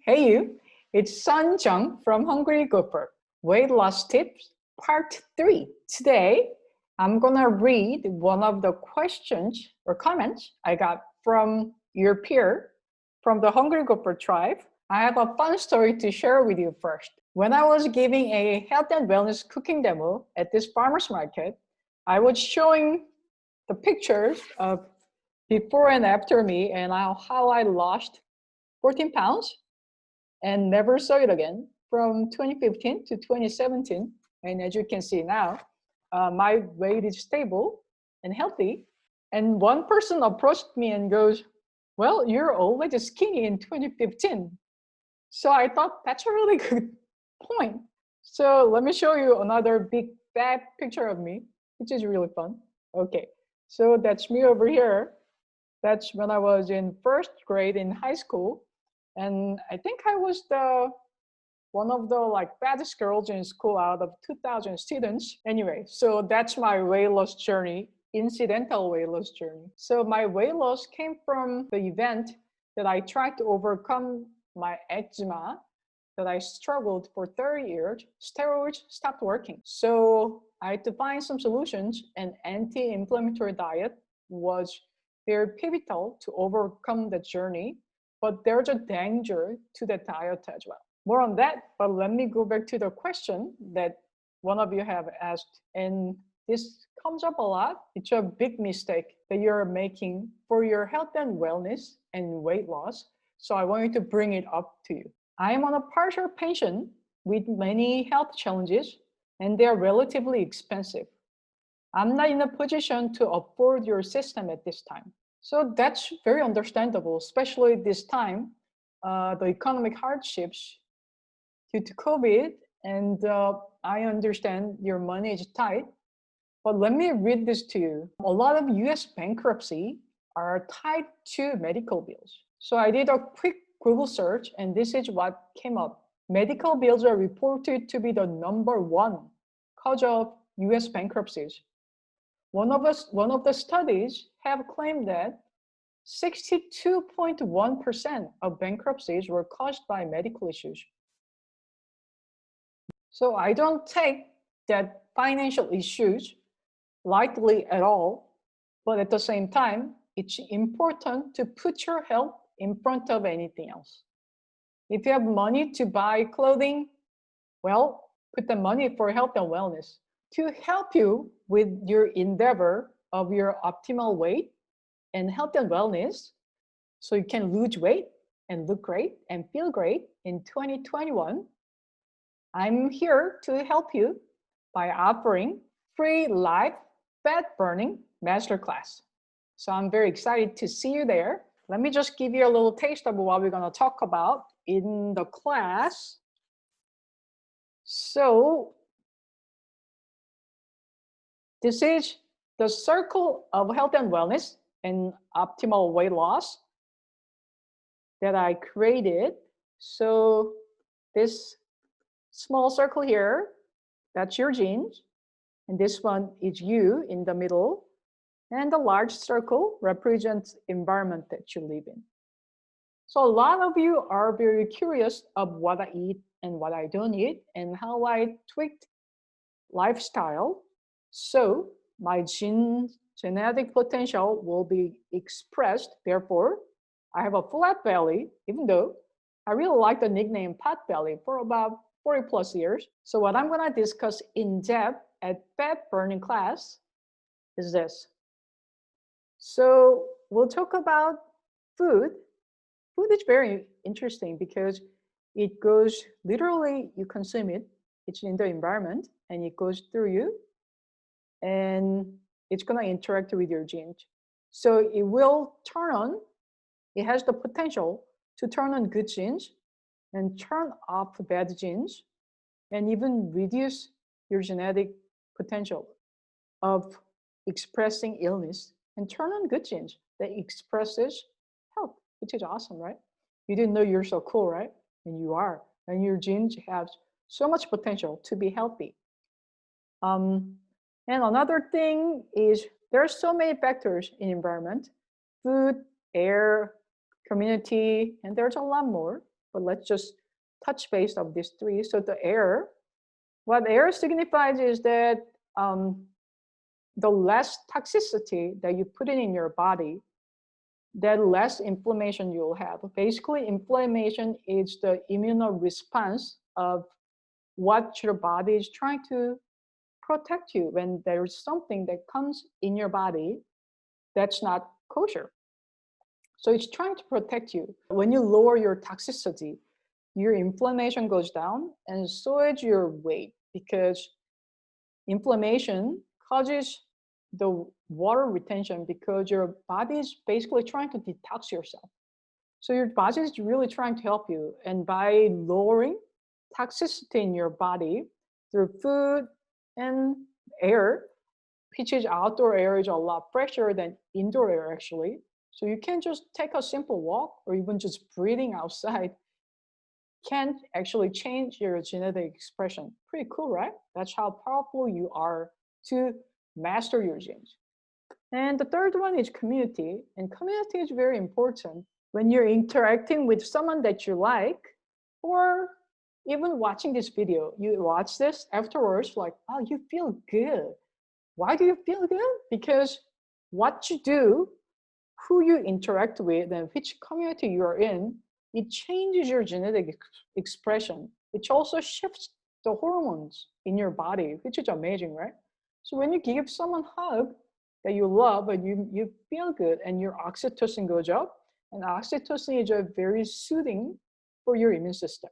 Hey you, it's Sun Jung from Hungry Gopher. Weight loss tips, part 3. Today, I'm gonna read one of the questions or comments I got from your peer from the Hungry Gopher tribe. I have a fun story to share with you first. When I was giving a health and wellness cooking demo at this farmer's market, I was showing the pictures of before and after me and how I lost 14 pounds and never saw it again from 2015 to 2017. And as you can see now, my weight is stable and healthy. And one person approached me and goes, well, you're already skinny in 2015. So I thought that's a really good point. So let me show you another big fat picture of me, which is really fun. Okay, so that's me over here. That's when I was in first grade in high school. And I think I was one of the baddest girls in school out of 2,000 students. Anyway, so that's my weight loss journey, incidental weight loss journey. So my weight loss came from the event that I tried to overcome my eczema that I struggled for 30 years. Steroids stopped working. So I had to find some solutions, and anti-inflammatory diet was very pivotal to overcome the journey. But there's a danger to the diet as well. More on that, but let me go back to the question that one of you have asked, and this comes up a lot. It's a big mistake that you're making for your health and wellness and weight loss. So I want you to bring it up to you. I am on a partial pension with many health challenges, and they are relatively expensive. I'm not in a position to afford your system at this time. So that's very understandable, especially this time, the economic hardships due to COVID, and I understand your money is tight, but let me read this to you. A lot of US bankruptcy are tied to medical bills. So I did a quick Google search, and this is what came up. Medical bills are reported to be the #1 cause of US bankruptcies. One of the studies have claimed that 62.1% of bankruptcies were caused by medical issues. So I don't take that financial issues lightly at all, but at the same time, it's important to put your health in front of anything else. If you have money to buy clothing, well, put the money for health and wellness. To help you with your endeavor of your optimal weight and health and wellness, so you can lose weight and look great and feel great in 2021, I'm here to help you by offering free live fat burning masterclass. So I'm very excited to see you there. Let me just give you a little taste of what we're going to talk about in the class. So this is the circle of health and wellness and optimal weight loss that I created. So this small circle here, that's your genes. And this one is you in the middle. And the large circle represents environment that you live in. So a lot of you are very curious of what I eat and what I don't eat and how I tweaked lifestyle. So my genetic potential will be expressed. Therefore, I have a flat belly, even though I really like the nickname pot belly for about 40 plus years. So what I'm going to discuss in depth at fat burning class is this. So we'll talk about food. Food is very interesting because it goes literally, you consume it, it's in the environment and it goes through you and it's going to interact with your genes. So it will turn on, it has the potential to turn on good genes and turn off bad genes and even reduce your genetic potential of expressing illness and turn on good genes that expresses health, which is awesome, right? You didn't know you're so cool, right? And you are. And your genes have so much potential to be healthy. And another thing is there are so many factors in environment: food, air, community, and there's a lot more. but let's just touch base of these three. So the air, what air signifies is that the less toxicity that you put in your body, the less inflammation you'll have. Basically, inflammation is the immune response of what your body is trying to protect you when there's something that comes in your body that's not kosher. So it's trying to protect you. When you lower your toxicity, your inflammation goes down, and so is your weight, because inflammation causes the water retention because your body is basically trying to detox yourself. So your body is really trying to help you. And by lowering toxicity in your body through food and air, which is outdoor air is a lot fresher than indoor air actually. So you can just take a simple walk or even just breathing outside can actually change your genetic expression. Pretty cool, right? That's how powerful you are to master your genes. And the third one is community. And community is very important. When you're interacting with someone that you like, or even watching this video, you watch this afterwards, like, oh, you feel good. Why do you feel good? Because what you do, who you interact with, and which community you are in, it changes your genetic expression, which also shifts the hormones in your body, which is amazing, right? So when you give someone a hug that you love and you feel good, and your oxytocin goes up, and oxytocin is very soothing for your immune system.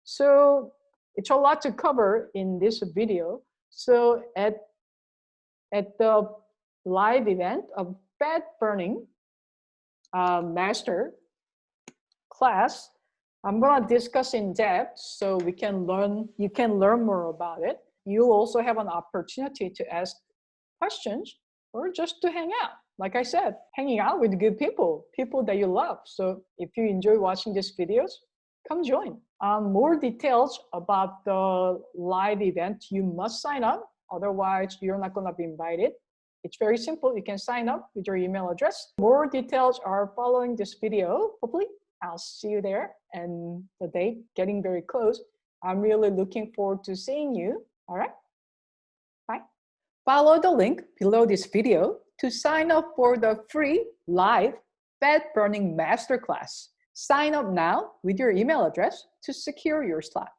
So it's a lot to cover in this video. So at the live event of fat burning master class, I'm going to discuss in depth so you can learn more about it. You'll also have an opportunity to ask questions or just to hang out. Like I said, hanging out with good people that you love. So if you enjoy watching these videos, come join. More details about the live event, you must sign up. Otherwise, you're not going to be invited. It's very simple. You can sign up with your email address. More details are following this video. Hopefully, I'll see you there. And the date getting very close. I'm really looking forward to seeing you. All right? Bye. Follow the link below this video to sign up for the free live fat burning masterclass. Sign up now with your email address to secure your slot.